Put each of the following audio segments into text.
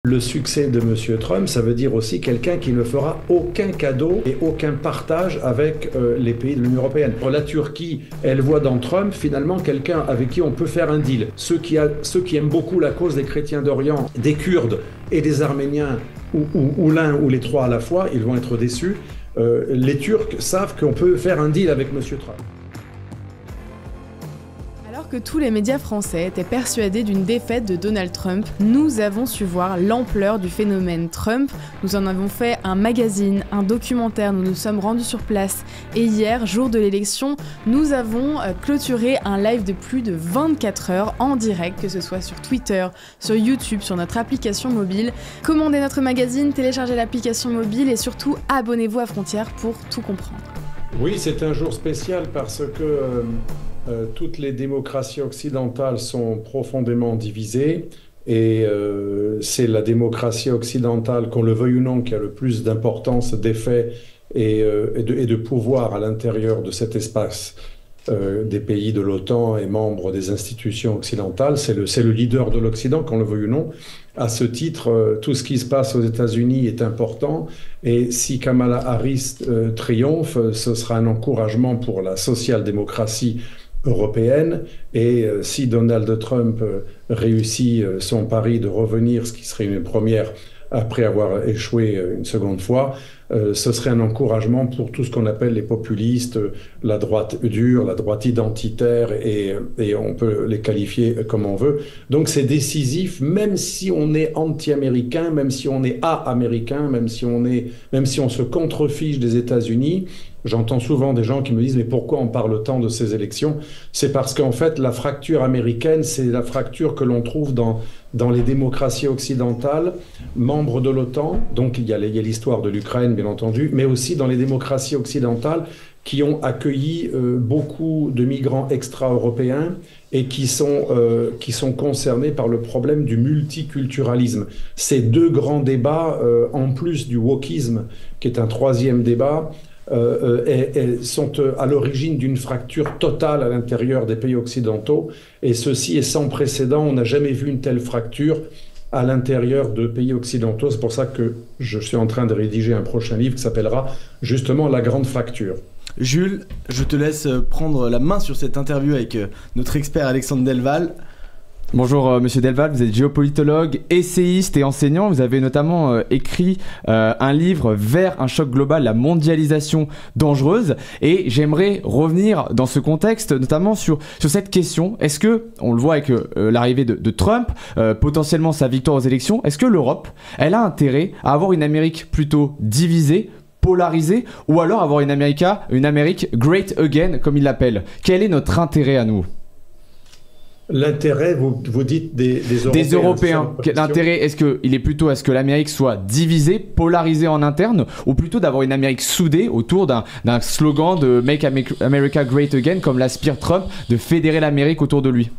Le succès de M. Trump, ça veut dire aussi quelqu'un qui ne fera aucun cadeau et aucun partage avec les pays de l'Union européenne. La Turquie, elle voit dans Trump finalement quelqu'un avec qui on peut faire un deal. Ceux qui aiment beaucoup la cause des chrétiens d'Orient, des Kurdes et des Arméniens, ou l'un ou les trois à la fois, ils vont être déçus. Les Turcs savent qu'on peut faire un deal avec M. Trump. Alors que tous les médias français étaient persuadés d'une défaite de Donald Trump, nous avons su voir l'ampleur du phénomène Trump. Nous en avons fait un magazine, un documentaire, nous nous sommes rendus sur place. Et hier, jour de l'élection, nous avons clôturé un live de plus de 24 heures en direct, que ce soit sur Twitter, sur YouTube, sur notre application mobile. Commandez notre magazine, téléchargez l'application mobile et surtout abonnez-vous à Frontières pour tout comprendre. Oui, c'est un jour spécial parce que toutes les démocraties occidentales sont profondément divisées et c'est la démocratie occidentale, qu'on le veuille ou non, qui a le plus d'importance, d'effet et de pouvoir à l'intérieur de cet espace des pays de l'OTAN et membres des institutions occidentales. C'est le leader de l'Occident, qu'on le veuille ou non. À ce titre, tout ce qui se passe aux États-Unis est important et si Kamala Harris triomphe, ce sera un encouragement pour la social-démocratie européenne et si Donald Trump réussit son pari de revenir, ce qui serait une première après avoir échoué une seconde fois, ce serait un encouragement pour tout ce qu'on appelle les populistes, la droite dure, la droite identitaire, et on peut les qualifier comme on veut. Donc c'est décisif, même si on est anti-américain, même si on est a-américain, même si on se contrefiche des États-Unis. J'entends souvent des gens qui me disent « mais pourquoi on parle tant de ces élections ?» C'est parce qu'en fait, la fracture américaine, c'est la fracture que l'on trouve dans les démocraties occidentales, membres de l'OTAN, donc il y a l'histoire de l'Ukraine, bien entendu, mais aussi dans les démocraties occidentales qui ont accueilli beaucoup de migrants extra-européens et qui sont concernés par le problème du multiculturalisme. Ces deux grands débats, en plus du wokisme, qui est un troisième débat, sont à l'origine d'une fracture totale à l'intérieur des pays occidentaux. Et ceci est sans précédent. On n'a jamais vu une telle fracture à l'intérieur de pays occidentaux. C'est pour ça que je suis en train de rédiger un prochain livre qui s'appellera justement La Grande Fracture. Jules, je te laisse prendre la main sur cette interview avec notre expert Alexandre Delval. Bonjour Monsieur Delval, vous êtes géopolitologue, essayiste et enseignant. Vous avez notamment écrit un livre Vers un choc global, la mondialisation dangereuse. Et j'aimerais revenir dans ce contexte, notamment sur cette question. Est-ce que, on le voit avec l'arrivée de Trump, potentiellement sa victoire aux élections, est-ce que l'Europe, elle a intérêt à avoir une Amérique plutôt divisée, polarisée, ou alors avoir une Amérique great again, comme il l'appelle? Quel est notre intérêt à nous? L'intérêt, vous dites des Européens. Des Européens. L'intérêt, est-ce qu'il est plutôt à ce que l'Amérique soit divisée, polarisée en interne, ou plutôt d'avoir une Amérique soudée autour d'un slogan de Make America Great Again, comme l'aspire Trump, de fédérer l'Amérique autour de lui?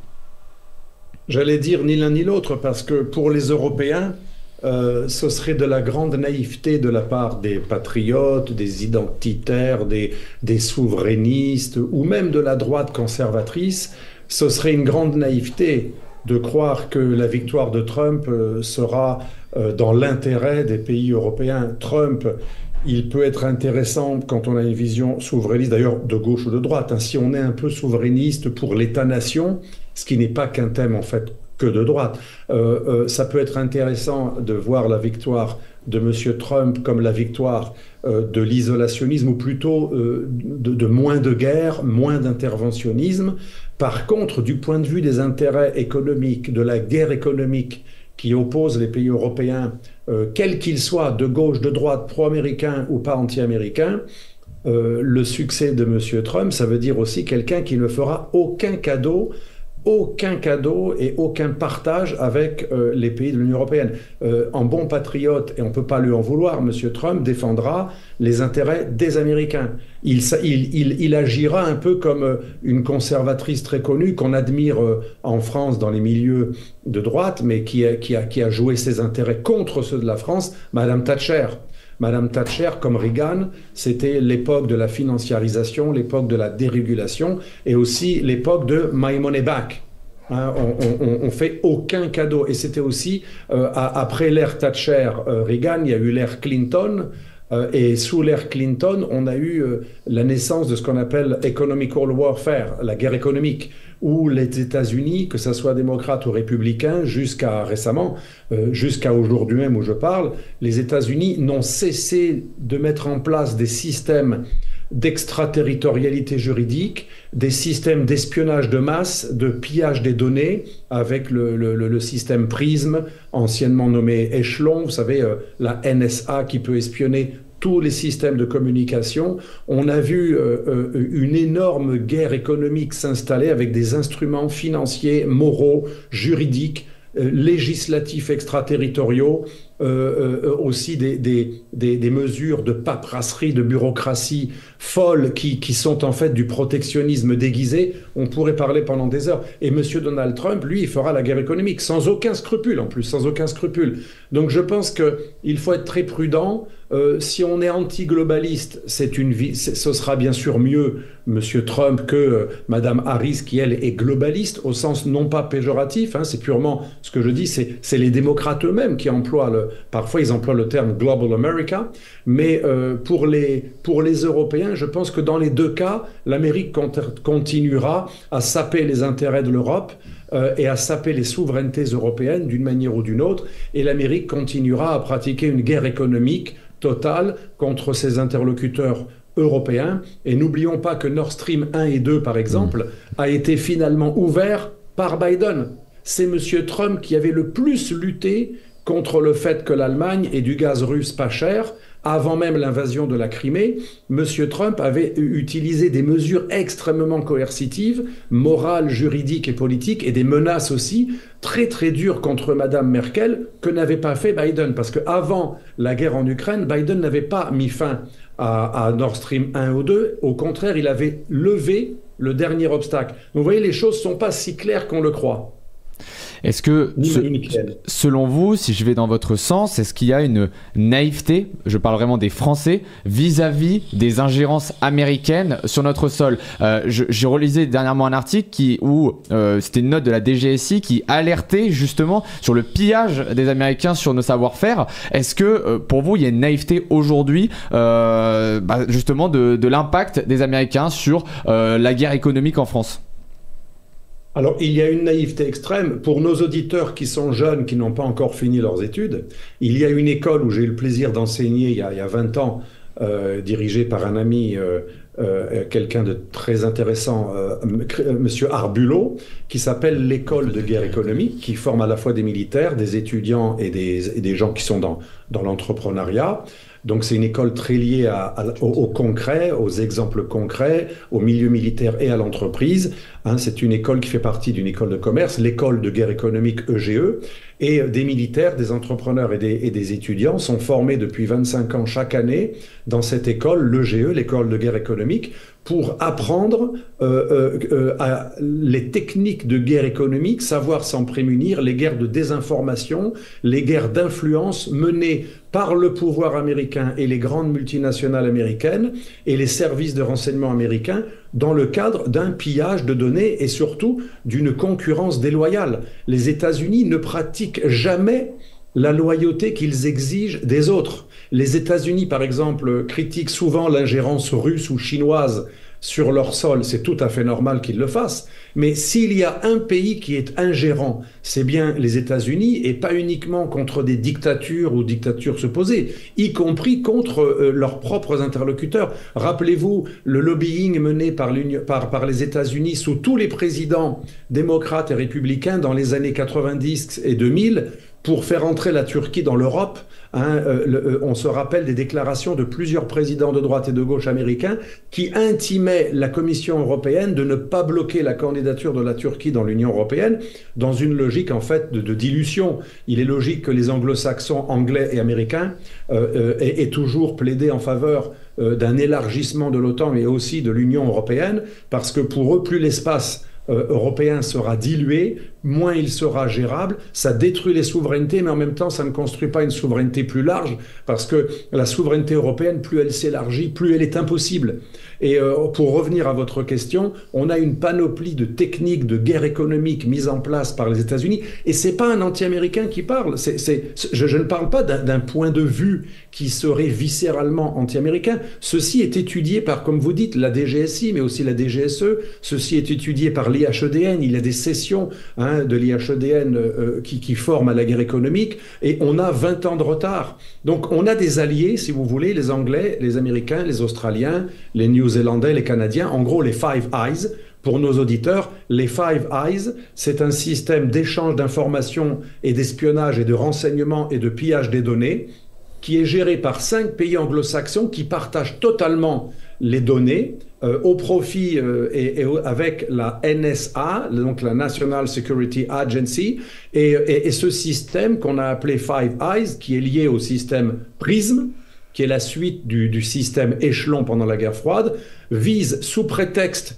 J'allais dire ni l'un ni l'autre, parce que pour les Européens, ce serait de la grande naïveté de la part des patriotes, des identitaires, des souverainistes, ou même de la droite conservatrice. Ce serait une grande naïveté de croire que la victoire de Trump sera dans l'intérêt des pays européens. Trump, il peut être intéressant quand on a une vision souverainiste, d'ailleurs de gauche ou de droite. Si on est un peu souverainiste pour l'État-nation, ce qui n'est pas qu'un thème en fait que de droite, ça peut être intéressant de voir la victoire de M. Trump comme la victoire de l'isolationnisme, ou plutôt de moins de guerre, moins d'interventionnisme. Par contre, du point de vue des intérêts économiques, de la guerre économique qui oppose les pays européens, quels qu'ils soient, de gauche, de droite, pro-américains ou pas anti-américains, le succès de M. Trump, ça veut dire aussi quelqu'un qui ne fera aucun cadeau et aucun partage avec les pays de l'Union européenne. En bon patriote, et on ne peut pas lui en vouloir, M. Trump défendra les intérêts des Américains. Il agira un peu comme une conservatrice très connue qu'on admire en France dans les milieux de droite, mais qui a joué ses intérêts contre ceux de la France, Madame Thatcher. Madame Thatcher, comme Reagan, c'était l'époque de la financiarisation, l'époque de la dérégulation et aussi l'époque de My Money Back. Hein, on fait aucun cadeau. Et c'était aussi, après l'ère Thatcher-Reagan, il y a eu l'ère Clinton. Et sous l'ère Clinton, on a eu la naissance de ce qu'on appelle economical warfare, la guerre économique, où les États-Unis, que ce soit démocrates ou républicains, jusqu'à récemment, jusqu'à aujourd'hui même où je parle, les États-Unis n'ont cessé de mettre en place des systèmes d'extraterritorialité juridique, des systèmes d'espionnage de masse, de pillage des données, avec le système PRISM, anciennement nommé Echelon, vous savez, la NSA qui peut espionner tous les systèmes de communication. On a vu une énorme guerre économique s'installer avec des instruments financiers, moraux, juridiques, législatifs extraterritoriaux, aussi des mesures de paperasserie, de bureaucratie folles qui sont en fait du protectionnisme déguisé. On pourrait parler pendant des heures. Et M. Donald Trump, lui, il fera la guerre économique sans aucun scrupule, en plus, sans aucun scrupule. Donc je pense qu'il faut être très prudent. Si on est anti-globaliste, ce sera bien sûr mieux M. Trump que Mme Harris, qui elle est globaliste, au sens non pas péjoratif, hein, c'est purement ce que je dis, c'est les démocrates eux-mêmes qui emploient parfois ils emploient le terme Global America, mais pour les Européens, je pense que dans les deux cas, l'Amérique continuera à saper les intérêts de l'Europe et à saper les souverainetés européennes d'une manière ou d'une autre, et l'Amérique continuera à pratiquer une guerre économique totale contre ses interlocuteurs européens. Et n'oublions pas que Nord Stream 1 et 2, par exemple, a été finalement ouvert par Biden. C'est M. Trump qui avait le plus lutté contre le fait que l'Allemagne ait du gaz russe pas cher. Avant même l'invasion de la Crimée, M. Trump avait utilisé des mesures extrêmement coercitives, morales, juridiques et politiques, et des menaces aussi très très dures contre Mme Merkel, que n'avait pas fait Biden. Parce qu'avant la guerre en Ukraine, Biden n'avait pas mis fin à Nord Stream 1 ou 2. Au contraire, il avait levé le dernier obstacle. Donc vous voyez, les choses ne sont pas si claires qu'on le croit. Est-ce que, selon vous, si je vais dans votre sens, est-ce qu'il y a une naïveté, je parle vraiment des Français, vis-à-vis des ingérences américaines sur notre sol? Je relisais dernièrement un article où c'était une note de la DGSI qui alertait justement sur le pillage des Américains sur nos savoir-faire. Est-ce que pour vous, il y a une naïveté aujourd'hui justement de l'impact des Américains sur la guerre économique en France? Alors, il y a une naïveté extrême. Pour nos auditeurs qui sont jeunes, qui n'ont pas encore fini leurs études, il y a une école où j'ai eu le plaisir d'enseigner il y a 20 ans, dirigée par un ami, quelqu'un de très intéressant, Monsieur Arbulot, qui s'appelle l'école de guerre économique, qui forme à la fois des militaires, des étudiants et des gens qui sont dans l'entrepreneuriat. Donc c'est une école très liée au concret, aux exemples concrets, au milieu militaire et à l'entreprise. Hein, c'est une école qui fait partie d'une école de commerce, l'école de guerre économique EGE. Et des militaires, des entrepreneurs et des étudiants sont formés depuis 25 ans chaque année dans cette école, l'EGE, l'école de guerre économique, pour apprendre les techniques de guerre économique, savoir s'en prémunir, les guerres de désinformation, les guerres d'influence menées par le pouvoir américain et les grandes multinationales américaines et les services de renseignement américains dans le cadre d'un pillage de données et surtout d'une concurrence déloyale. Les États-Unis ne pratiquent jamais la loyauté qu'ils exigent des autres. Les États-Unis, par exemple, critiquent souvent l'ingérence russe ou chinoise sur leur sol. C'est tout à fait normal qu'ils le fassent. Mais s'il y a un pays qui est ingérant, c'est bien les États-Unis, et pas uniquement contre des dictatures ou dictatures supposées, y compris contre leurs propres interlocuteurs. Rappelez-vous le lobbying mené par les États-Unis sous tous les présidents démocrates et républicains dans les années 90 et 2000 pour faire entrer la Turquie dans l'Europe. Hein, on se rappelle des déclarations de plusieurs présidents de droite et de gauche américains qui intimaient la Commission européenne de ne pas bloquer la candidature de la Turquie dans l'Union européenne dans une logique en fait de dilution. Il est logique que les anglo-saxons, anglais et américains aient toujours plaidé en faveur d'un élargissement de l'OTAN et aussi de l'Union européenne, parce que pour eux, plus l'espace européen sera dilué, moins il sera gérable. Ça détruit les souverainetés, mais en même temps, ça ne construit pas une souveraineté plus large, parce que la souveraineté européenne, plus elle s'élargit, plus elle est impossible. Et pour revenir à votre question, on a une panoplie de techniques de guerre économique mises en place par les États-Unis, et c'est pas un anti-américain qui parle. Je ne parle pas d'un point de vue qui serait viscéralement anti-américain. Ceci est étudié par, comme vous dites, la DGSI, mais aussi la DGSE. Ceci est étudié par l'IHEDN. Il y a des sessions de l'IHEDN qui forment à la guerre économique, et on a 20 ans de retard. Donc on a des alliés, si vous voulez, les Anglais, les Américains, les Australiens, les Néo-Zélandais, les Canadiens, en gros les Five Eyes. Pour nos auditeurs, les Five Eyes, c'est un système d'échange d'informations et d'espionnage et de renseignements et de pillage des données qui est géré par 5 pays anglo-saxons qui partagent totalement les données au profit avec la NSA, donc la National Security Agency, et ce système qu'on a appelé Five Eyes, qui est lié au système PRISM, qui est la suite du système échelon pendant la guerre froide, vise sous prétexte,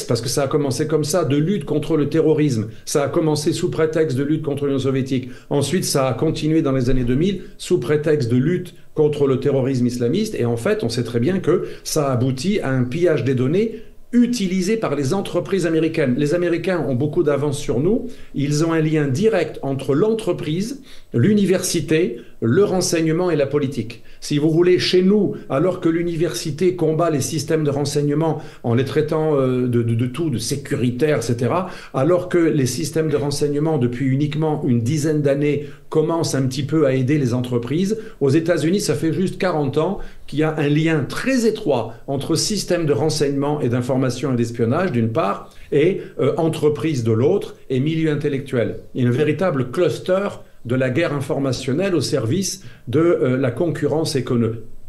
parce que ça a commencé comme ça, de lutte contre le terrorisme. Ça a commencé sous prétexte de lutte contre l'Union soviétique. Ensuite, ça a continué dans les années 2000 sous prétexte de lutte contre le terrorisme islamiste. Et en fait, on sait très bien que ça aboutit à un pillage des données utilisé par les entreprises américaines. Les Américains ont beaucoup d'avance sur nous. Ils ont un lien direct entre l'entreprise, l'université, le renseignement et la politique. Si vous voulez, chez nous, alors que l'université combat les systèmes de renseignement en les traitant de tout, de sécuritaire, etc., alors que les systèmes de renseignement, depuis uniquement une dizaine d'années, commencent un petit peu à aider les entreprises, aux États-Unis, ça fait juste 40 ans qu'il y a un lien très étroit entre systèmes de renseignement et d'information et d'espionnage, d'une part, et entreprises de l'autre, et milieu intellectuel. Il y a un véritable cluster de la guerre informationnelle au service de la concurrence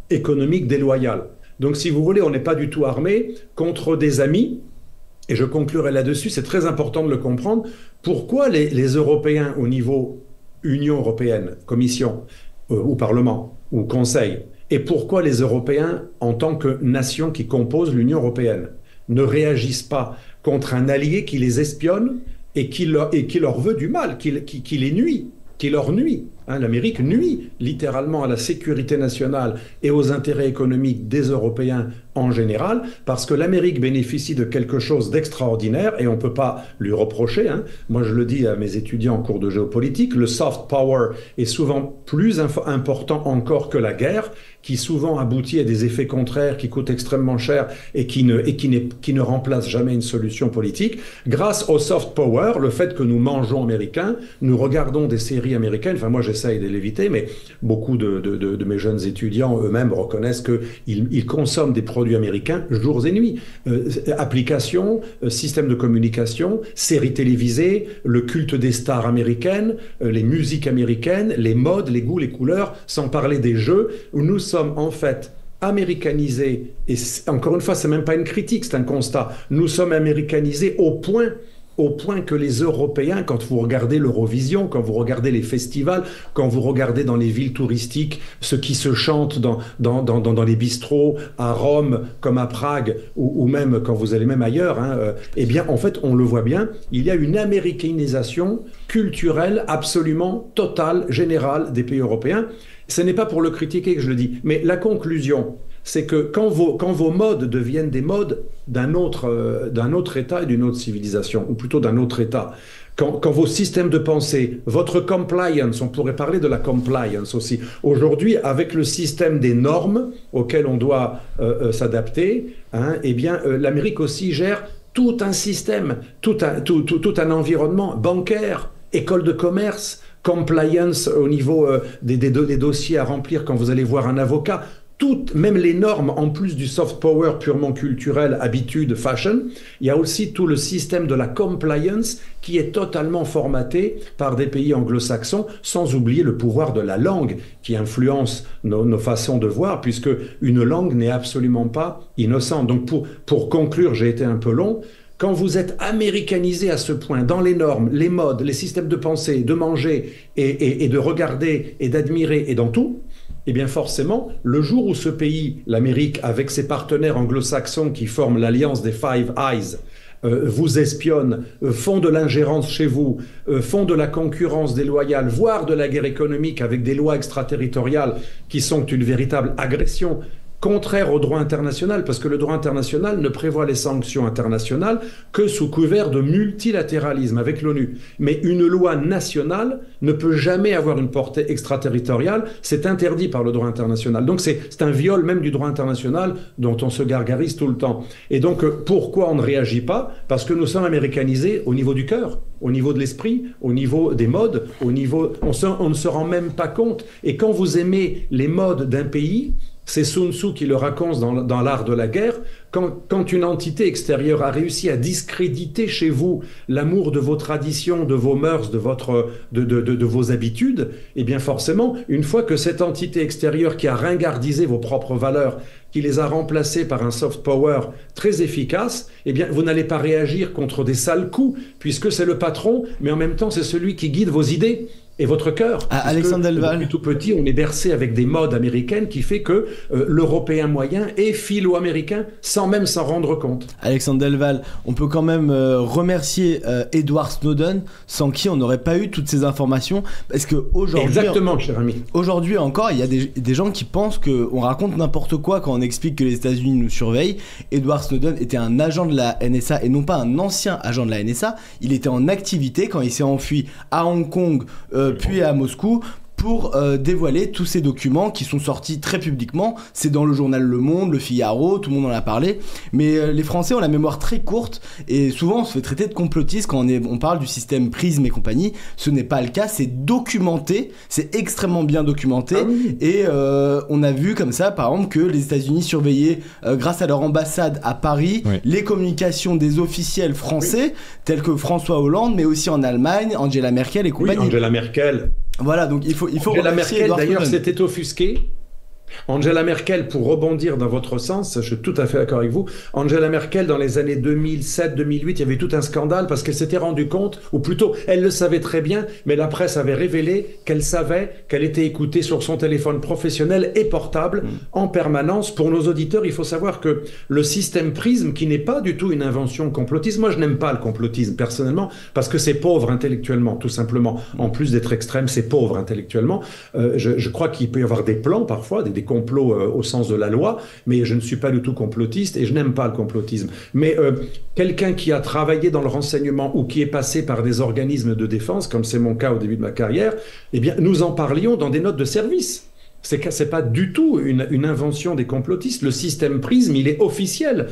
économique déloyale. Donc si vous voulez, on n'est pas du tout armé contre des amis, et je conclurai là-dessus, c'est très important de le comprendre. Pourquoi les Européens au niveau Union européenne, Commission, ou Parlement, ou Conseil, et pourquoi les Européens, en tant que nation qui compose l'Union européenne, ne réagissent pas contre un allié qui les espionne et qui leur veut du mal, qui les nuit, qui leur nuit. L'Amérique nuit littéralement à la sécurité nationale et aux intérêts économiques des Européens en général, parce que l'Amérique bénéficie de quelque chose d'extraordinaire, et on ne peut pas lui reprocher. Moi, je le dis à mes étudiants en cours de géopolitique, le soft power est souvent plus important encore que la guerre, qui souvent aboutit à des effets contraires, qui coûtent extrêmement cher et qui ne remplacent jamais une solution politique. Grâce au soft power, le fait que nous mangeons américain, nous regardons des séries américaines, enfin moi j'essaye de l'éviter, mais beaucoup de mes jeunes étudiants eux-mêmes reconnaissent qu'ils consomment des produits américains jours et nuits. Applications, systèmes de communication, séries télévisées, le culte des stars américaines, les musiques américaines, les modes, les goûts, les couleurs, sans parler des jeux, où nous sommes en fait américanisés, et encore une fois, c'est même pas une critique, c'est un constat. Nous sommes américanisés au point que les Européens, quand vous regardez l'Eurovision, quand vous regardez les festivals, quand vous regardez dans les villes touristiques, ce qui se chante dans les bistrots à Rome, comme à Prague, ou même quand vous allez même ailleurs, eh bien, en fait, on le voit bien, il y a une américanisation culturelle absolument totale, générale des pays européens. Ce n'est pas pour le critiquer que je le dis, mais la conclusion, c'est que quand vos modes deviennent des modes d'un autre État et d'une autre civilisation, ou plutôt d'un autre État, quand vos systèmes de pensée, votre compliance, on pourrait parler de la compliance aussi, aujourd'hui, avec le système des normes auxquelles on doit s'adapter, eh bien, l'Amérique aussi gère tout un système, tout un environnement bancaire, école de commerce, compliance au niveau des dossiers à remplir quand vous allez voir un avocat, même les normes, en plus du soft power purement culturel, habitude, fashion, il y a aussi tout le système de la compliance qui est totalement formaté par des pays anglo-saxons, sans oublier le pouvoir de la langue qui influence nos façons de voir, puisque une langue n'est absolument pas innocente. Donc pour conclure, j'ai été un peu long. Quand vous êtes américanisé à ce point dans les normes, les modes, les systèmes de pensée, de manger et de regarder et d'admirer et dans tout, eh bien forcément, le jour où ce pays, l'Amérique, avec ses partenaires anglo-saxons qui forment l'alliance des Five Eyes, vous espionnent, font de l'ingérence chez vous, font de la concurrence déloyale, voire de la guerre économique avec des lois extraterritoriales qui sont une véritable agression contraire au droit international, parce que le droit international ne prévoit les sanctions internationales que sous couvert de multilatéralisme avec l'ONU. Mais une loi nationale ne peut jamais avoir une portée extraterritoriale, c'est interdit par le droit international. Donc c'est un viol même du droit international dont on se gargarise tout le temps. Et donc pourquoi on ne réagit pas? Parce que nous sommes américanisés au niveau du cœur, au niveau de l'esprit, au niveau des modes, on ne se rend même pas compte. Et quand vous aimez les modes d'un pays, c'est Sun Tzu qui le raconte dans l'art de la guerre. Quand une entité extérieure a réussi à discréditer chez vous l'amour de vos traditions, de vos mœurs, de vos habitudes, eh bien forcément, une fois que cette entité extérieure qui a ringardisé vos propres valeurs, qui les a remplacées par un soft power très efficace, eh bien vous n'allez pas réagir contre des sales coups, puisque c'est le patron, mais en même temps c'est celui qui guide vos idées et votre cœur. Alexandre Delval. Depuis tout petit, on est bercé avec des modes américaines qui fait que l'Européen moyen est philo-américain sans même s'en rendre compte. Alexandre Delval, on peut quand même remercier Edward Snowden, sans qui on n'aurait pas eu toutes ces informations, parce que aujourd'hui... Exactement, cher ami. Aujourd'hui encore, il y a des gens qui pensent qu'on raconte n'importe quoi quand on explique que les États-Unis nous surveillent. Edward Snowden était un agent de la NSA, et non pas un ancien agent de la NSA. Il était en activité quand il s'est enfui à Hong Kong, puis à Moscou, pour dévoiler tous ces documents qui sont sortis très publiquement. C'est dans le journal Le Monde, Le Figaro, tout le monde en a parlé. Mais les Français ont la mémoire très courte et souvent on se fait traiter de complotiste quand on parle du système PRISM et compagnie. Ce n'est pas le cas, c'est documenté, c'est extrêmement bien documenté. Et on a vu comme ça, par exemple, que les États-Unis surveillaient, grâce à leur ambassade à Paris, les communications des officiels français, tels que François Hollande, mais aussi en Allemagne, Angela Merkel et compagnie. Oui, Angela Merkel. Voilà, donc il faut Angela Merkel, d'ailleurs, s'était offusquée. Angela Merkel, pour rebondir dans votre sens, je suis tout à fait d'accord avec vous, Angela Merkel, dans les années 2007-2008, il y avait tout un scandale parce qu'elle s'était rendue compte, ou plutôt, elle le savait très bien, mais la presse avait révélé qu'elle savait qu'elle était écoutée sur son téléphone professionnel et portable en permanence. Pour nos auditeurs, il faut savoir que le système PRISM, qui n'est pas du tout une invention complotiste, moi je n'aime pas le complotisme personnellement, parce que c'est pauvre intellectuellement, tout simplement. En plus d'être extrême, c'est pauvre intellectuellement. Je crois qu'il peut y avoir des plans parfois, des complots au sens de la loi, mais je ne suis pas du tout complotiste et je n'aime pas le complotisme. Mais quelqu'un qui a travaillé dans le renseignement ou qui est passé par des organismes de défense, comme c'est mon cas au début de ma carrière, eh bien, nous en parlions dans des notes de service. C'est pas du tout une invention des complotistes. Le système PRISM, il est officiel.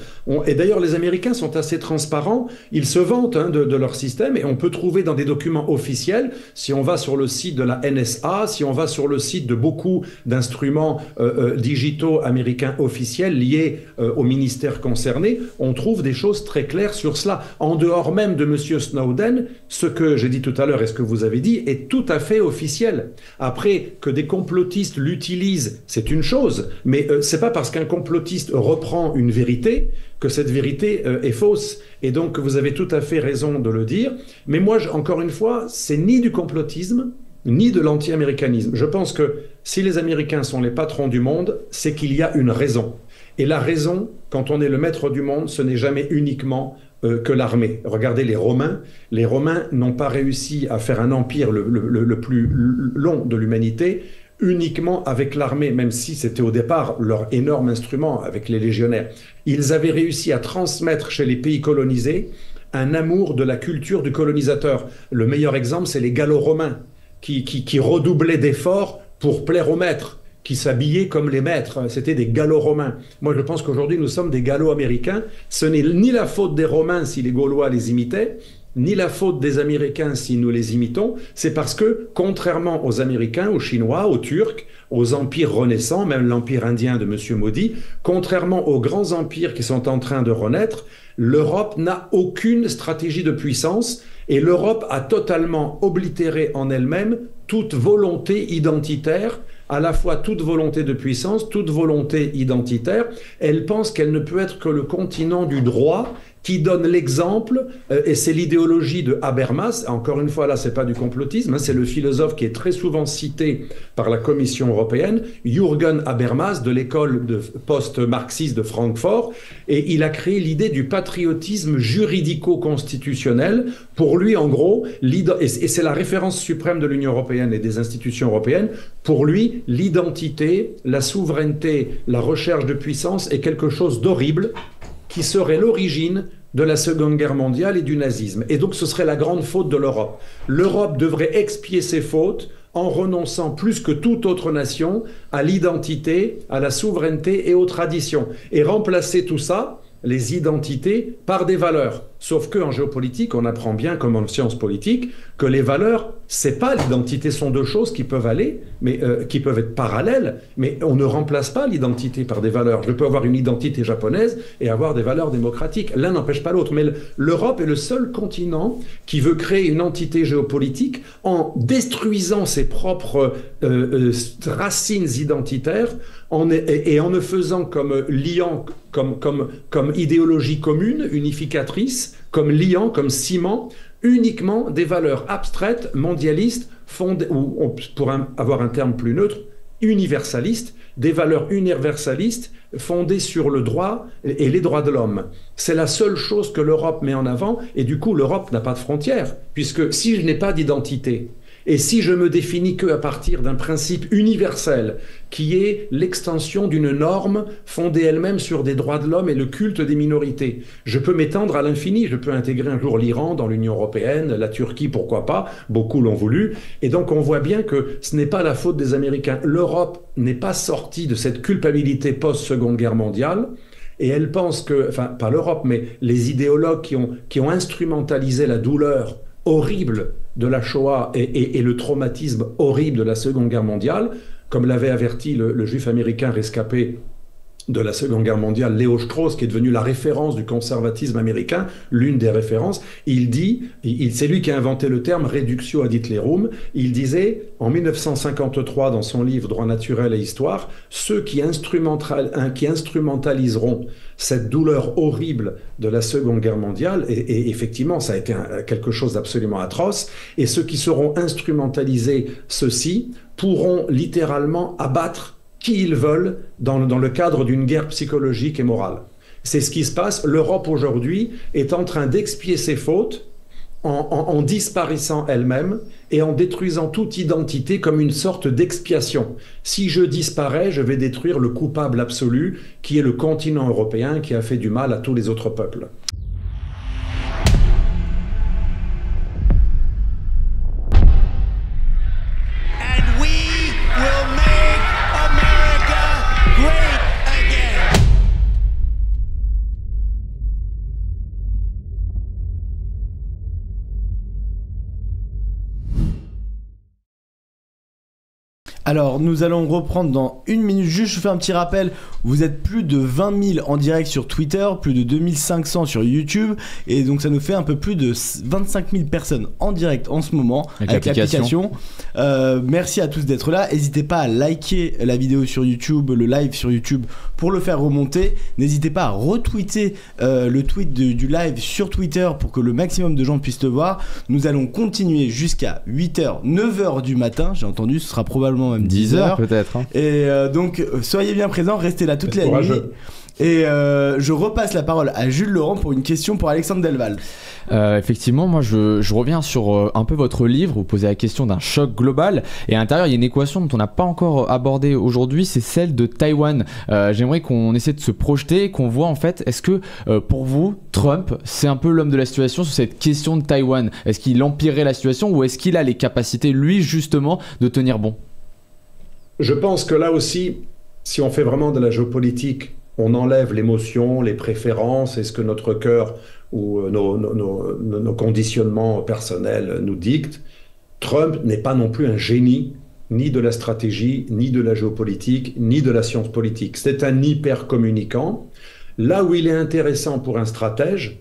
Et d'ailleurs, les Américains sont assez transparents. Ils se vantent de leur système et on peut trouver dans des documents officiels, si on va sur le site de la NSA, si on va sur le site de beaucoup d'instruments digitaux américains officiels liés au ministère concerné, on trouve des choses très claires sur cela. En dehors même de M. Snowden, ce que j'ai dit tout à l'heure et ce que vous avez dit est tout à fait officiel. Après, que des complotistes l'utilisent, c'est une chose, mais c'est pas parce qu'un complotiste reprend une vérité que cette vérité est fausse. Et donc vous avez tout à fait raison de le dire. Mais moi, encore une fois, c'est ni du complotisme, ni de l'anti-américanisme. Je pense que si les Américains sont les patrons du monde, c'est qu'il y a une raison. Et la raison, quand on est le maître du monde, ce n'est jamais uniquement que l'armée. Regardez les Romains. Les Romains n'ont pas réussi à faire un empire le plus long de l'humanité uniquement avec l'armée, même si c'était au départ leur énorme instrument avec les légionnaires. Ils avaient réussi à transmettre chez les pays colonisés un amour de la culture du colonisateur. Le meilleur exemple, c'est les Gallo-Romains, qui redoublaient d'efforts pour plaire aux maîtres, qui s'habillaient comme les maîtres. C'était des Gallo-Romains. Moi, je pense qu'aujourd'hui, nous sommes des Gallo-Américains. Ce n'est ni la faute des Romains si les Gaulois les imitaient, ni la faute des Américains si nous les imitons, c'est parce que, contrairement aux Américains, aux Chinois, aux Turcs, aux empires renaissants, même l'empire indien de M. Modi, contrairement aux grands empires qui sont en train de renaître, l'Europe n'a aucune stratégie de puissance et l'Europe a totalement oblitéré en elle-même toute volonté identitaire, à la fois toute volonté de puissance, toute volonté identitaire. Elle pense qu'elle ne peut être que le continent du droit, qui donne l'exemple, et c'est l'idéologie de Habermas. Encore une fois, là, c'est pas du complotisme, hein, c'est le philosophe qui est très souvent cité par la Commission européenne, Jürgen Habermas, de l'école post-marxiste de Francfort, et il a créé l'idée du patriotisme juridico-constitutionnel. Pour lui, en gros, et c'est la référence suprême de l'Union européenne et des institutions européennes, pour lui, l'identité, la souveraineté, la recherche de puissance est quelque chose d'horrible, qui serait l'origine de la Seconde Guerre mondiale et du nazisme. Et donc ce serait la grande faute de l'Europe. L'Europe devrait expier ses fautes en renonçant plus que toute autre nation à l'identité, à la souveraineté et aux traditions. Et remplacer tout ça, les identités, par des valeurs. Sauf qu'en géopolitique, on apprend bien, comme en sciences politiques, que les valeurs, c'est pas l'identité, sont deux choses qui peuvent aller, mais qui peuvent être parallèles, mais on ne remplace pas l'identité par des valeurs. Je peux avoir une identité japonaise et avoir des valeurs démocratiques. L'un n'empêche pas l'autre, mais l'Europe est le seul continent qui veut créer une entité géopolitique en détruisant ses propres racines identitaires et en ne faisant comme liant, comme idéologie commune, unificatrice, comme liant, comme ciment, uniquement des valeurs abstraites, mondialistes, ou pour avoir un terme plus neutre, universalistes, des valeurs universalistes fondées sur le droit et les droits de l'homme. C'est la seule chose que l'Europe met en avant, et du coup l'Europe n'a pas de frontières, puisque si je n'ai pas d'identité, et si je me définis qu'à partir d'un principe universel, qui est l'extension d'une norme fondée elle-même sur des droits de l'homme et le culte des minorités, je peux m'étendre à l'infini. Je peux intégrer un jour l'Iran dans l'Union européenne, la Turquie, pourquoi pas, beaucoup l'ont voulu. Et donc on voit bien que ce n'est pas la faute des Américains. L'Europe n'est pas sortie de cette culpabilité post-Seconde Guerre mondiale. Et elle pense que, enfin pas l'Europe, mais les idéologues qui ont instrumentalisé la douleur horrible de la Shoah et le traumatisme horrible de la Seconde Guerre mondiale, comme l'avait averti le juif américain rescapé de la Seconde Guerre mondiale, Léo Strauss, qui est devenu la référence du conservatisme américain, l'une des références. Il dit, c'est lui qui a inventé le terme réductio ad Hitlerum. Il disait, en 1953, dans son livre Droit naturel et histoire, ceux qui instrumentaliseront cette douleur horrible de la Seconde Guerre mondiale, et effectivement, ça a été quelque chose d'absolument atroce, et ceux qui sauront instrumentaliser ceci pourront littéralement abattre qui ils veulent dans le cadre d'une guerre psychologique et morale. C'est ce qui se passe. L'Europe aujourd'hui est en train d'expier ses fautes en disparaissant elle-même et en détruisant toute identité comme une sorte d'expiation. Si je disparais, je vais détruire le coupable absolu qui est le continent européen qui a fait du mal à tous les autres peuples. Alors, nous allons reprendre dans une minute. Juste, je fais un petit rappel. Vous êtes plus de 20 000 en direct sur Twitter, plus de 2500 sur YouTube. Et donc, ça nous fait un peu plus de 25 000 personnes en direct en ce moment avec l'application. Merci à tous d'être là. N'hésitez pas à liker la vidéo sur YouTube, le live sur YouTube pour le faire remonter. N'hésitez pas à retweeter le tweet du live sur Twitter pour que le maximum de gens puissent le voir. Nous allons continuer jusqu'à 8h, 9h du matin. J'ai entendu, ce sera probablement même 10h peut-être. Hein. Et donc, soyez bien présents, restez là toute la nuit. Et je repasse la parole à Jules Laurent pour une question pour Alexandre Delval. Effectivement, moi je reviens sur un peu votre livre. Vous posez la question d'un choc global et à l'intérieur il y a une équation dont on n'a pas encore abordé aujourd'hui, c'est celle de Taïwan. J'aimerais qu'on essaie de se projeter, qu'on voit en fait, est-ce que pour vous Trump c'est un peu l'homme de la situation sur cette question de Taïwan? Est-ce qu'il empirerait la situation ou est-ce qu'il a les capacités lui justement de tenir bon? Je pense que là aussi, si on fait vraiment de la géopolitique, on enlève l'émotion, les préférences et ce que notre cœur ou nos conditionnements personnels nous dictent. Trump n'est pas non plus un génie, ni de la stratégie, ni de la géopolitique, ni de la science politique. C'est un hyper communicant. Là où il est intéressant pour un stratège,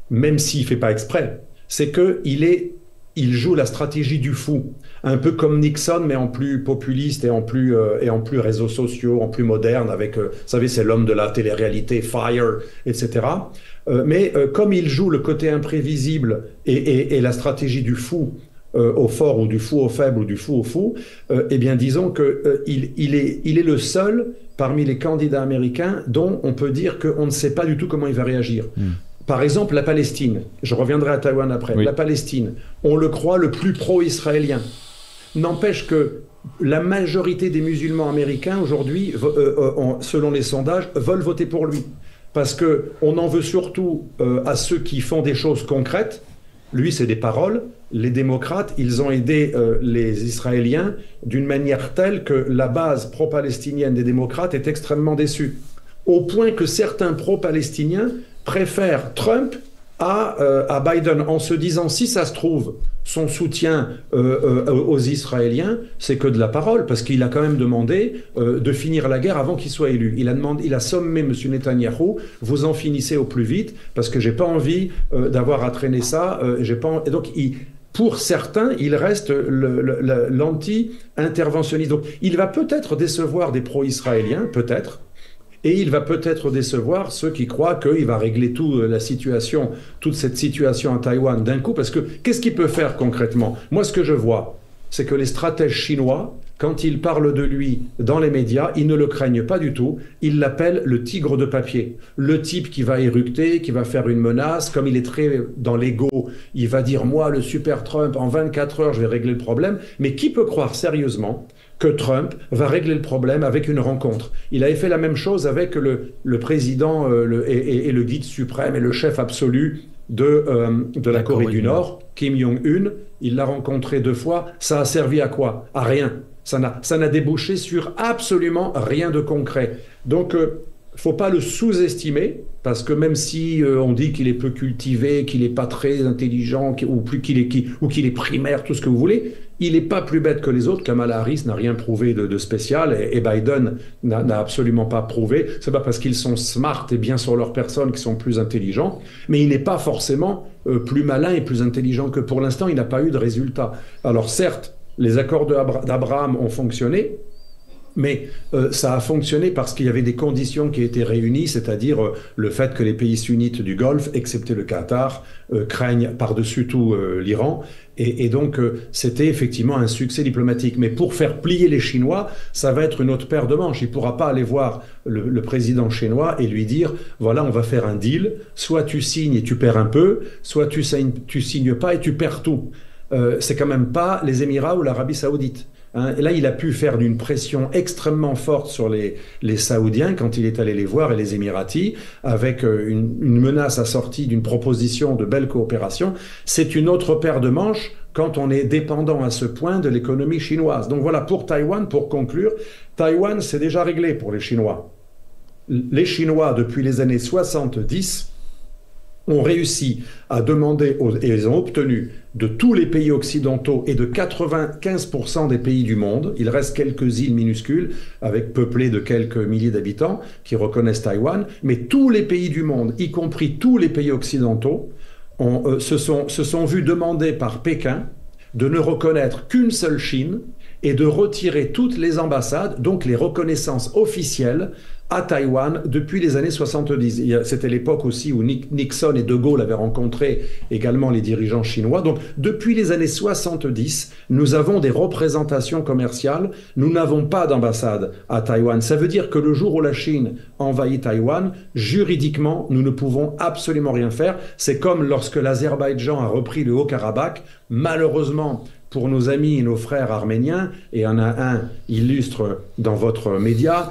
même s'il ne fait pas exprès, c'est qu'il il joue la stratégie du fou, un peu comme Nixon, mais en plus populiste et en plus réseaux sociaux, en plus moderne, avec, vous savez, c'est l'homme de la télé-réalité, Fire, etc. Mais comme il joue le côté imprévisible et la stratégie du fou au fort, ou du fou au faible, ou du fou au fou, eh bien disons qu'il est le seul parmi les candidats américains dont on peut dire qu'on ne sait pas du tout comment il va réagir. Par exemple, la Palestine, je reviendrai à Taïwan après, oui. La Palestine, on le croit le plus pro-israélien. N'empêche que la majorité des musulmans américains aujourd'hui, selon les sondages, veulent voter pour lui. Parce qu'on en veut surtout à ceux qui font des choses concrètes. Lui, c'est des paroles. Les démocrates, ils ont aidé les Israéliens d'une manière telle que la base pro-palestinienne des démocrates est extrêmement déçue. Au point que certains pro-palestiniens préfèrent Trump à Biden, en se disant, si ça se trouve, son soutien aux Israéliens, c'est que de la parole, parce qu'il a quand même demandé de finir la guerre avant qu'il soit élu. Il a sommé M. Netanyahou, vous en finissez au plus vite, parce que j'ai pas envie d'avoir à traîner ça. Et donc, pour certains, il reste l'anti-interventionniste. Donc, il va peut-être décevoir des pro-israéliens, peut-être. Et il va peut-être décevoir ceux qui croient qu'il va régler toute cette situation à Taïwan d'un coup. Parce que qu'est-ce qu'il peut faire concrètement? Moi, ce que je vois, c'est que les stratèges chinois, quand ils parlent de lui dans les médias, ils ne le craignent pas du tout. Ils l'appellent le tigre de papier. Le type qui va éructer, qui va faire une menace. Comme il est très dans l'ego, il va dire « Moi, le super Trump, en 24 heures, je vais régler le problème. » Mais qui peut croire sérieusement que Trump va régler le problème avec une rencontre? Il avait fait la même chose avec le président et le guide suprême et le chef absolu de la Corée du Nord, Kim Jong-un. Il l'a rencontré 2 fois. Ça a servi à quoi? À rien. Ça n'a débouché sur absolument rien de concret. Donc, faut pas le sous-estimer, parce que même si on dit qu'il est peu cultivé, qu'il n'est pas très intelligent, ou qu'il est primaire, tout ce que vous voulez, il n'est pas plus bête que les autres. Kamala Harris n'a rien prouvé de spécial, et Biden n'a absolument pas prouvé. C'est pas parce qu'ils sont smart et bien sur leur personne qu'ils sont plus intelligents, mais il n'est pas forcément plus malin et plus intelligent que pour l'instant, il n'a pas eu de résultat. Alors certes, les accords d'Abraham ont fonctionné, mais ça a fonctionné parce qu'il y avait des conditions qui étaient réunies, c'est-à-dire le fait que les pays sunnites du Golfe, excepté le Qatar, craignent par-dessus tout l'Iran. Et donc, c'était effectivement un succès diplomatique. Mais pour faire plier les Chinois, ça va être une autre paire de manches. Il ne pourra pas aller voir le président chinois et lui dire, voilà, on va faire un deal, soit tu signes et tu perds un peu, soit tu signes pas et tu perds tout. C'est quand même pas les Émirats ou l'Arabie Saoudite. Et là, il a pu faire d'une pression extrêmement forte sur les Saoudiens quand il est allé les voir, et les Émiratis, avec une menace assortie d'une proposition de belle coopération. C'est une autre paire de manches quand on est dépendant à ce point de l'économie chinoise. Donc voilà, pour Taïwan, pour conclure, Taïwan, c'est déjà réglé pour les Chinois. Les Chinois, depuis les années 70, ont réussi à demander, et ils ont obtenu de tous les pays occidentaux et de 95% des pays du monde, il reste quelques îles minuscules, peuplées de quelques milliers d'habitants, qui reconnaissent Taïwan, mais tous les pays du monde, y compris tous les pays occidentaux, se sont vus demander par Pékin de ne reconnaître qu'une seule Chine et de retirer toutes les ambassades, donc les reconnaissances officielles, à Taïwan depuis les années 70. C'était l'époque aussi où Nixon et De Gaulle avaient rencontré également les dirigeants chinois. Donc depuis les années 70, nous avons des représentations commerciales. Nous n'avons pas d'ambassade à Taïwan. Ça veut dire que le jour où la Chine envahit Taïwan, juridiquement, nous ne pouvons absolument rien faire. C'est comme lorsque l'Azerbaïdjan a repris le Haut-Karabakh. Malheureusement, pour nos amis et nos frères arméniens, et il y en a un illustre dans votre média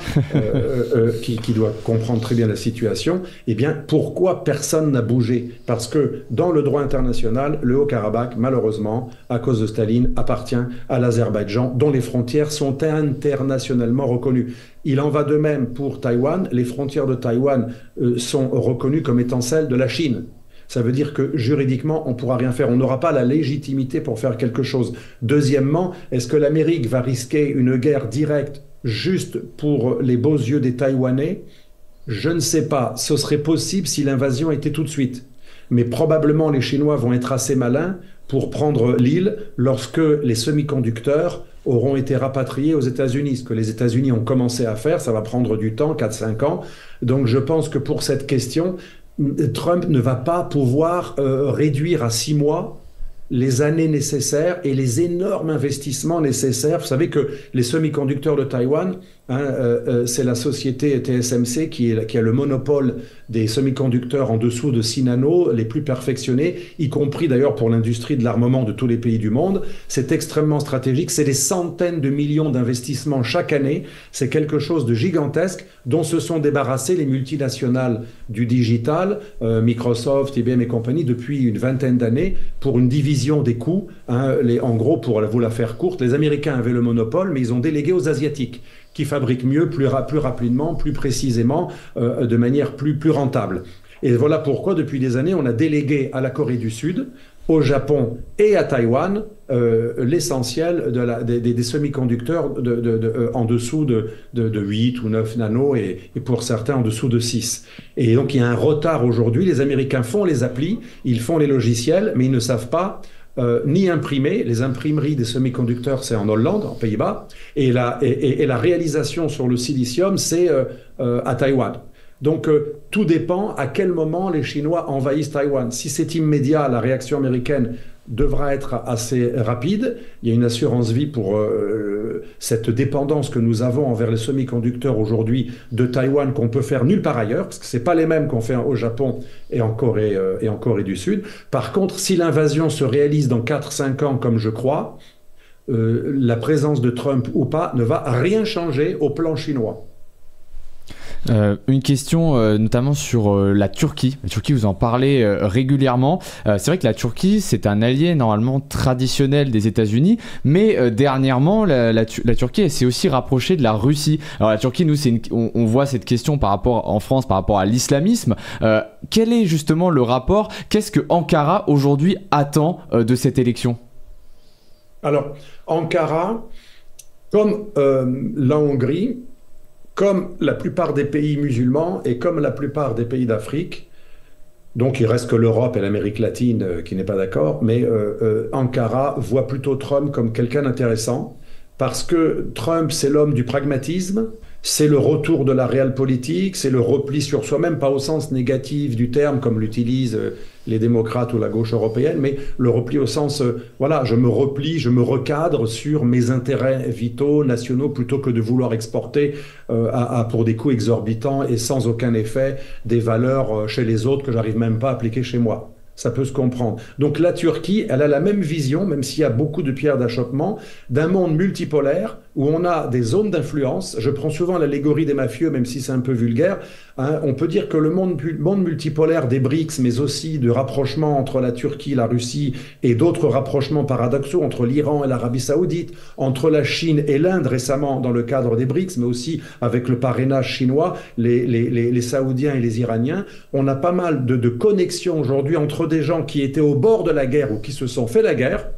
qui doit comprendre très bien la situation, eh bien, pourquoi personne n'a bougé? Parce que dans le droit international, le Haut-Karabakh, malheureusement, à cause de Staline, appartient à l'Azerbaïdjan, dont les frontières sont internationalement reconnues. Il en va de même pour Taïwan. Les frontières de Taïwan sont reconnues comme étant celles de la Chine. Ça veut dire que juridiquement, on ne pourra rien faire. On n'aura pas la légitimité pour faire quelque chose. Deuxièmement, est-ce que l'Amérique va risquer une guerre directe juste pour les beaux yeux des Taïwanais? Je ne sais pas. Ce serait possible si l'invasion était tout de suite. mais probablement les Chinois vont être assez malins pour prendre l'île lorsque les semi-conducteurs auront été rapatriés aux États-Unis. Ce que les États-Unis ont commencé à faire, ça va prendre du temps, 4-5 ans. Donc je pense que pour cette question, Trump ne va pas pouvoir réduire à 6 mois les années nécessaires et les énormes investissements nécessaires. Vous savez que les semi-conducteurs de Taïwan, c'est la société TSMC qui a le monopole des semi-conducteurs en dessous de 6 nanos, les plus perfectionnés, y compris d'ailleurs pour l'industrie de l'armement de tous les pays du monde. C'est extrêmement stratégique, c'est des centaines de millions d'investissements chaque année, c'est quelque chose de gigantesque dont se sont débarrassés les multinationales du digital, Microsoft, IBM et compagnie, depuis une vingtaine d'années, pour une division des coûts. En gros, pour vous la faire courte, les Américains avaient le monopole, mais ils ont délégué aux Asiatiques, qui fabriquent mieux, plus rapidement, plus précisément, de manière plus rentable. Et voilà pourquoi, depuis des années, on a délégué à la Corée du Sud, au Japon et à Taïwan l'essentiel des semi-conducteurs en dessous de 8 ou 9 nanos et pour certains en dessous de 6. Et donc il y a un retard aujourd'hui. Les Américains font les applis, ils font les logiciels, mais ils ne savent pas ni imprimer. Les imprimeries des semi-conducteurs, c'est en Hollande, en Pays-Bas, et la réalisation sur le silicium, c'est à Taïwan. Donc tout dépend à quel moment les Chinois envahissent Taïwan. Si c'est immédiat, la réaction américaine devra être assez rapide. Il y a une assurance vie pour cette dépendance que nous avons envers les semi-conducteurs aujourd'hui de Taïwan qu'on peut faire nulle part ailleurs, parce que ce n'est pas les mêmes qu'on fait au Japon et en Corée du Sud. Par contre, si l'invasion se réalise dans 4-5 ans, comme je crois, la présence de Trump ou pas ne va rien changer au plan chinois. Une question notamment sur la Turquie. La Turquie, vous en parlez régulièrement. C'est vrai que la Turquie, c'est un allié normalement traditionnel des États-Unis, mais dernièrement, la Turquie s'est aussi rapprochée de la Russie. Alors la Turquie, nous, on voit cette question en France par rapport à l'islamisme. Quel est justement le rapport? Qu'est-ce que Ankara aujourd'hui attend de cette élection? Alors, Ankara, comme la Hongrie, comme la plupart des pays musulmans et comme la plupart des pays d'Afrique, donc il reste que l'Europe et l'Amérique latine qui n'est pas d'accord, mais Ankara voit plutôt Trump comme quelqu'un d'intéressant, parce que Trump, c'est l'homme du pragmatisme, c'est le retour de la realpolitik, c'est le repli sur soi-même, pas au sens négatif du terme comme l'utilisent les démocrates ou la gauche européenne, mais le repli au sens, voilà, je me replie, je me recadre sur mes intérêts vitaux, nationaux, plutôt que de vouloir exporter pour des coûts exorbitants et sans aucun effet des valeurs chez les autres que j'arrive même pas à appliquer chez moi. Ça peut se comprendre. Donc la Turquie, elle a la même vision, même s'il y a beaucoup de pierres d'achoppement, d'un monde multipolaire où on a des zones d'influence. Je prends souvent l'allégorie des mafieux, même si c'est un peu vulgaire. On peut dire que le monde multipolaire des BRICS, mais aussi de rapprochement entre la Turquie, la Russie et d'autres rapprochements paradoxaux entre l'Iran et l'Arabie Saoudite, entre la Chine et l'Inde récemment dans le cadre des BRICS, mais aussi avec le parrainage chinois, les Saoudiens et les Iraniens. On a pas mal de connexions aujourd'hui entre des gens qui étaient au bord de la guerre ou qui se sont fait la guerre,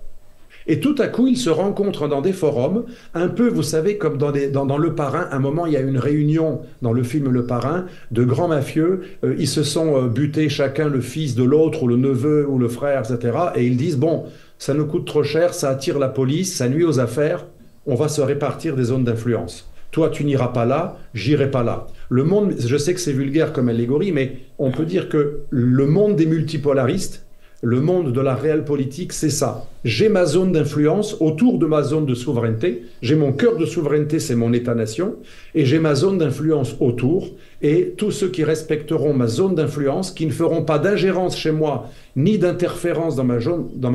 et tout à coup, ils se rencontrent dans des forums, un peu, vous savez, comme dans Le Parrain. À un moment, il y a une réunion dans le film Le Parrain de grands mafieux. Ils se sont butés chacun le fils de l'autre, ou le neveu, ou le frère, etc. Et ils disent, bon, ça nous coûte trop cher, ça attire la police, ça nuit aux affaires, on va se répartir des zones d'influence. Toi, tu n'iras pas là, j'irai pas là. Le monde, je sais que c'est vulgaire comme allégorie, mais on peut dire que le monde des multipolaristes, le monde de la realpolitik, c'est ça. J'ai ma zone d'influence autour de ma zone de souveraineté. J'ai mon cœur de souveraineté, c'est mon État-nation. Et j'ai ma zone d'influence autour. Et tous ceux qui respecteront ma zone d'influence, qui ne feront pas d'ingérence chez moi, ni d'interférence dans ma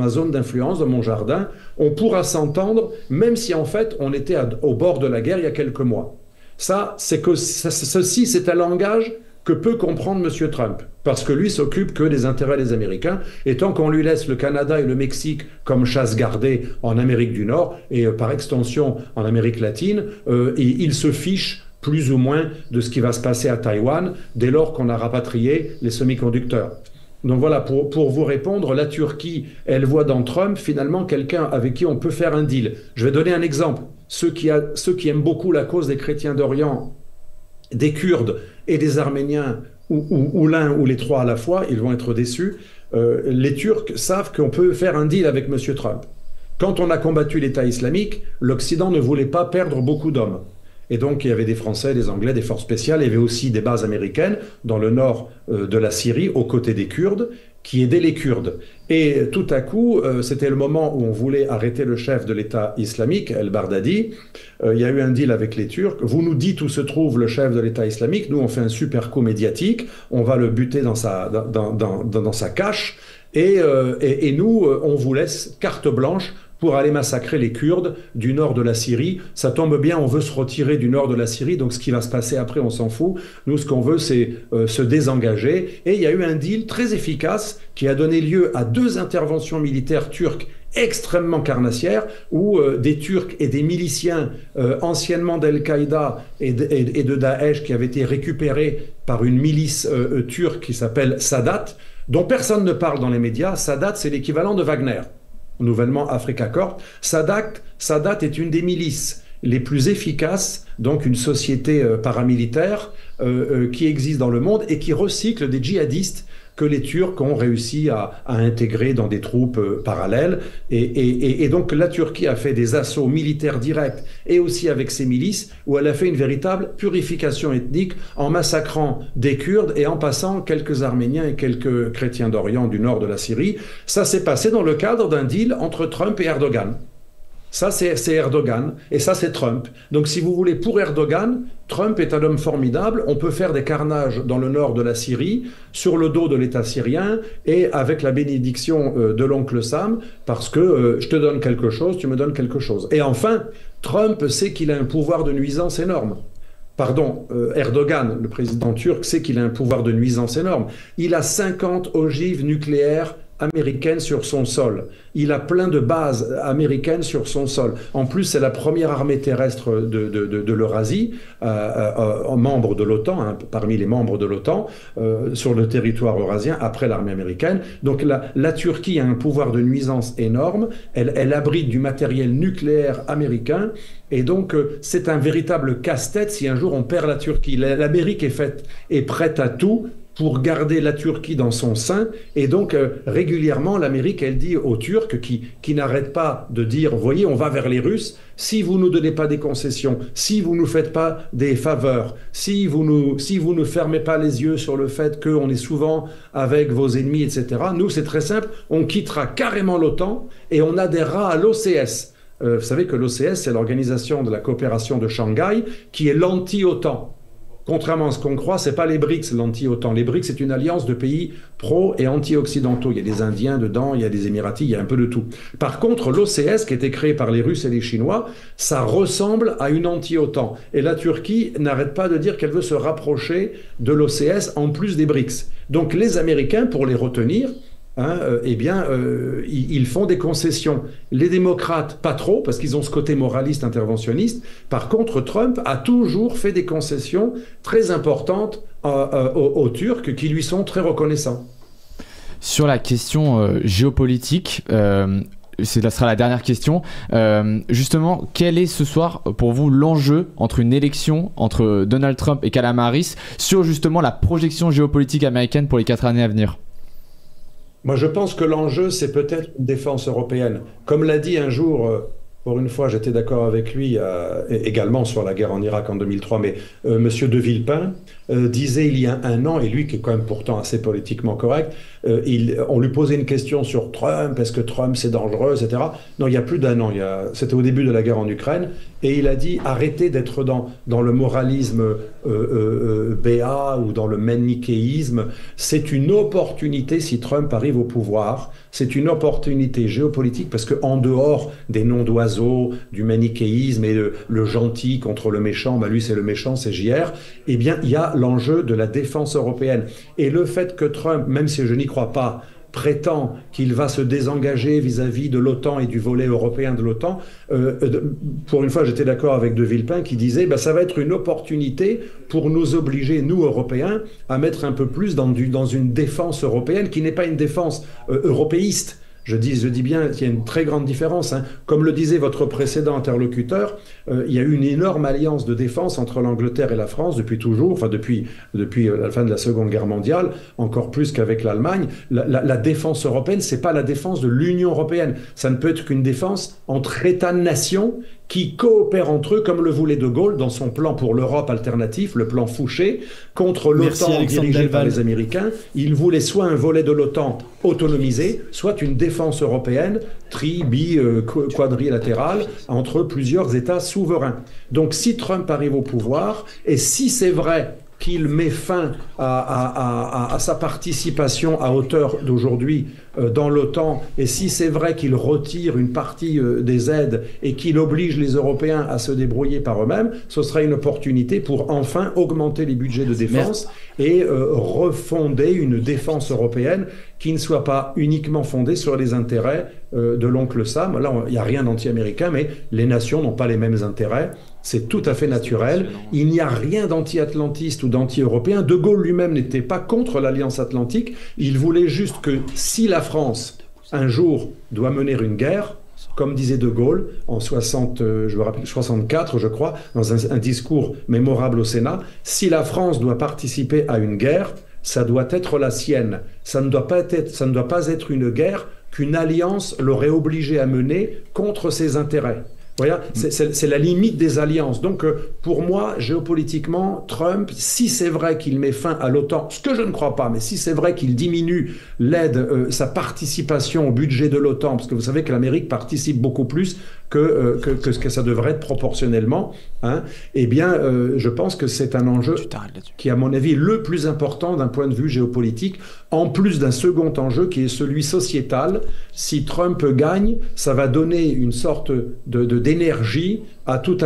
zone d'influence, dans mon jardin, on pourra s'entendre, même si en fait on était au bord de la guerre il y a quelques mois. Ceci, c'est un langage que peut comprendre M. Trump, parce que lui s'occupe que des intérêts des Américains, et tant qu'on lui laisse le Canada et le Mexique comme chasse gardée en Amérique du Nord, et par extension en Amérique latine, il se fiche plus ou moins de ce qui va se passer à Taïwan, dès lors qu'on a rapatrié les semi-conducteurs. Donc voilà, pour vous répondre, la Turquie, elle voit dans Trump finalement quelqu'un avec qui on peut faire un deal. Je vais donner un exemple. Ceux qui aiment beaucoup la cause des chrétiens d'Orient, des Kurdes et des Arméniens ou l'un ou les trois à la fois, ils vont être déçus. Les Turcs savent qu'on peut faire un deal avec M. Trump. Quand on a combattu l'État islamique, l'Occident ne voulait pas perdre beaucoup d'hommes. Et donc, il y avait des Français, des Anglais, des forces spéciales. Il y avait aussi des bases américaines dans le nord de la Syrie, aux côtés des Kurdes, qui aidaient les Kurdes. Et tout à coup, c'était le moment où on voulait arrêter le chef de l'État islamique, El-Baghdadi. Il y a eu un deal avec les Turcs. Vous nous dites où se trouve le chef de l'État islamique. Nous, on fait un super coup médiatique. On va le buter dans sa cache. Et nous, on vous laisse carte blanche pour aller massacrer les Kurdes du nord de la Syrie. Ça tombe bien, on veut se retirer du nord de la Syrie, donc ce qui va se passer après, on s'en fout. Nous, ce qu'on veut, c'est se désengager. Et il y a eu un deal très efficace qui a donné lieu à 2 interventions militaires turques extrêmement carnassières, où des Turcs et des miliciens anciennement d'Al-Qaïda et de Daesh, qui avaient été récupérés par une milice turque qui s'appelle Sadat, dont personne ne parle dans les médias. Sadat, c'est l'équivalent de Wagner, nouvellement Africa Corps. Sadat est une des milices les plus efficaces, donc une société paramilitaire qui existe dans le monde et qui recycle des djihadistes que les Turcs ont réussi à intégrer dans des troupes parallèles. Et donc la Turquie a fait des assauts militaires directs et aussi avec ses milices, où elle a fait une véritable purification ethnique en massacrant des Kurdes et en passant quelques Arméniens et quelques chrétiens d'Orient du nord de la Syrie. Ça s'est passé dans le cadre d'un deal entre Trump et Erdogan. Ça, c'est Erdogan, et ça, c'est Trump. Donc, si vous voulez, pour Erdogan, Trump est un homme formidable. On peut faire des carnages dans le nord de la Syrie, sur le dos de l'État syrien, et avec la bénédiction de l'oncle Sam, parce que je te donne quelque chose, tu me donnes quelque chose. Et enfin, Trump sait qu'il a un pouvoir de nuisance énorme. Pardon, Erdogan, le président turc, sait qu'il a un pouvoir de nuisance énorme. Il a 50 ogives nucléaires américaine sur son sol. Il a plein de bases américaines sur son sol. En plus, c'est la première armée terrestre de l'Eurasie, membre de l'OTAN, hein, parmi les membres de l'OTAN, sur le territoire eurasien, après l'armée américaine. Donc la Turquie a un pouvoir de nuisance énorme. Elle abrite du matériel nucléaire américain. Et donc, c'est un véritable casse-tête si un jour on perd la Turquie. L'Amérique est prête à tout pour garder la Turquie dans son sein. Et donc, régulièrement, l'Amérique, elle dit aux Turcs qui n'arrêtent pas de dire, voyez, on va vers les Russes, si vous ne nous donnez pas des concessions, si vous ne nous faites pas des faveurs, si vous ne fermez pas les yeux sur le fait qu'on est souvent avec vos ennemis, etc., nous, c'est très simple, on quittera carrément l'OTAN et on adhérera à l'OCS. Vous savez que l'OCS, c'est l'organisation de la coopération de Shanghai, qui est l'anti-OTAN. Contrairement à ce qu'on croit, c'est pas les BRICS, l'anti-OTAN. Les BRICS, c'est une alliance de pays pro- et anti-occidentaux. Il y a des Indiens dedans, il y a des Émiratis, il y a un peu de tout. Par contre, l'OCS, qui a été créé par les Russes et les Chinois, ça ressemble à une anti-OTAN. Et la Turquie n'arrête pas de dire qu'elle veut se rapprocher de l'OCS en plus des BRICS. Donc les Américains, pour les retenir, ils font des concessions. Les démocrates, pas trop, parce qu'ils ont ce côté moraliste, interventionniste. Par contre, Trump a toujours fait des concessions très importantes aux Turcs, qui lui sont très reconnaissants. Sur la question géopolitique, ça sera la dernière question. Justement, quel est ce soir pour vous l'enjeu entre une élection entre Donald Trump et Kamala Harris sur justement la projection géopolitique américaine pour les 4 années à venir ? Moi, je pense que l'enjeu, c'est peut-être une défense européenne. Comme l'a dit un jour, pour une fois, j'étais d'accord avec lui, également sur la guerre en Irak en 2003, mais Monsieur de Villepin disait il y a un an, et lui qui est quand même pourtant assez politiquement correct, on lui posait une question sur Trump, est-ce que Trump c'est dangereux, etc. Non, il y a plus d'un an, c'était au début de la guerre en Ukraine, et il a dit arrêtez d'être dans le moralisme béat ou dans le manichéisme. C'est une opportunité si Trump arrive au pouvoir, c'est une opportunité géopolitique parce qu'en dehors des noms d'oiseaux, du manichéisme et le gentil contre le méchant, lui c'est le méchant, c'est JR, eh bien il y a l'enjeu de la défense européenne. Et le fait que Trump, même si je n'y crois pas, prétend qu'il va se désengager vis-à-vis de l'OTAN et du volet européen de l'OTAN, pour une fois j'étais d'accord avec De Villepin qui disait ça va être une opportunité pour nous obliger, nous Européens, à mettre un peu plus dans une défense européenne qui n'est pas une défense européiste. Je dis bien qu'il y a une très grande différence. Hein. Comme le disait votre précédent interlocuteur, il y a eu une énorme alliance de défense entre l'Angleterre et la France depuis toujours, enfin depuis la fin de la Seconde Guerre mondiale, encore plus qu'avec l'Allemagne. La défense européenne, c'est pas la défense de l'Union européenne. Ça ne peut être qu'une défense entre États-nations qui coopèrent entre eux, comme le voulait De Gaulle dans son plan pour l'Europe alternatif, le plan Fouché, contre l'OTAN dirigé par les Américains. Il voulait soit un volet de l'OTAN autonomisé, soit une défense européenne, quadrilatérale, entre plusieurs États souverains. Donc si Trump arrive au pouvoir, et si c'est vrai qu'il met fin à sa participation à hauteur d'aujourd'hui dans l'OTAN, et si c'est vrai qu'il retire une partie des aides et qu'il oblige les Européens à se débrouiller par eux-mêmes, ce sera une opportunité pour enfin augmenter les budgets de défense et refonder une défense européenne qui ne soit pas uniquement fondée sur les intérêts de l'oncle Sam. Là, il n'y a rien d'anti-américain, mais les nations n'ont pas les mêmes intérêts. C'est tout à fait naturel. Il n'y a rien d'anti-atlantiste ou d'anti-européen. De Gaulle lui-même n'était pas contre l'Alliance Atlantique. Il voulait juste que si la France, un jour, doit mener une guerre, comme disait De Gaulle en 64, je crois, dans un discours mémorable au Sénat, si la France doit participer à une guerre, ça doit être la sienne. Ça ne doit pas être une guerre qu'une alliance l'aurait obligé à mener contre ses intérêts. Voilà, c'est la limite des alliances. Donc, pour moi, géopolitiquement, Trump, si c'est vrai qu'il met fin à l'OTAN, ce que je ne crois pas, mais si c'est vrai qu'il diminue l'aide, sa participation au budget de l'OTAN, parce que vous savez que l'Amérique participe beaucoup plus que ce que ça devrait être proportionnellement, hein, eh bien, je pense que c'est un enjeu qui, à mon avis, est le plus important d'un point de vue géopolitique, en plus d'un second enjeu qui est celui sociétal. Si Trump gagne, ça va donner une sorte d'énergie à toute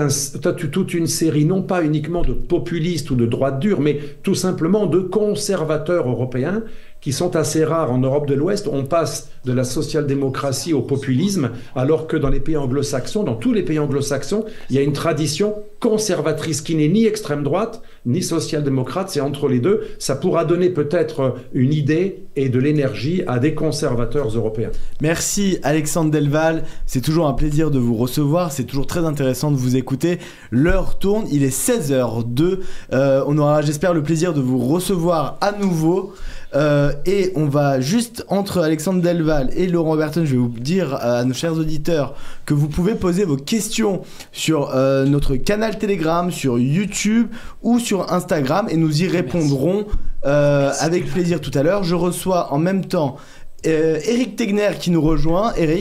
une série, non pas uniquement de populistes ou de droite dure, mais tout simplement de conservateurs européens qui sont assez rares en Europe de l'Ouest. On passe de la social-démocratie au populisme, alors que dans les pays anglo-saxons, dans tous les pays anglo-saxons, il y a une tradition conservatrice qui n'est ni extrême droite, ni social-démocrate, c'est entre les deux. Ça pourra donner peut-être une idée et de l'énergie à des conservateurs européens. Merci Alexandre Delval, c'est toujours un plaisir de vous recevoir, c'est toujours très intéressant de vous écouter. L'heure tourne, il est 16h02, on aura, j'espère, le plaisir de vous recevoir à nouveau. Et on va juste, entre Alexandre Delval et Laurent Oberton, je vais vous dire à nos chers auditeurs que vous pouvez poser vos questions sur notre canal Telegram, sur YouTube ou sur Instagram, et nous y répondrons avec plaisir tout à l'heure. Je reçois en même temps Eric Tegner qui nous rejoint. Eric.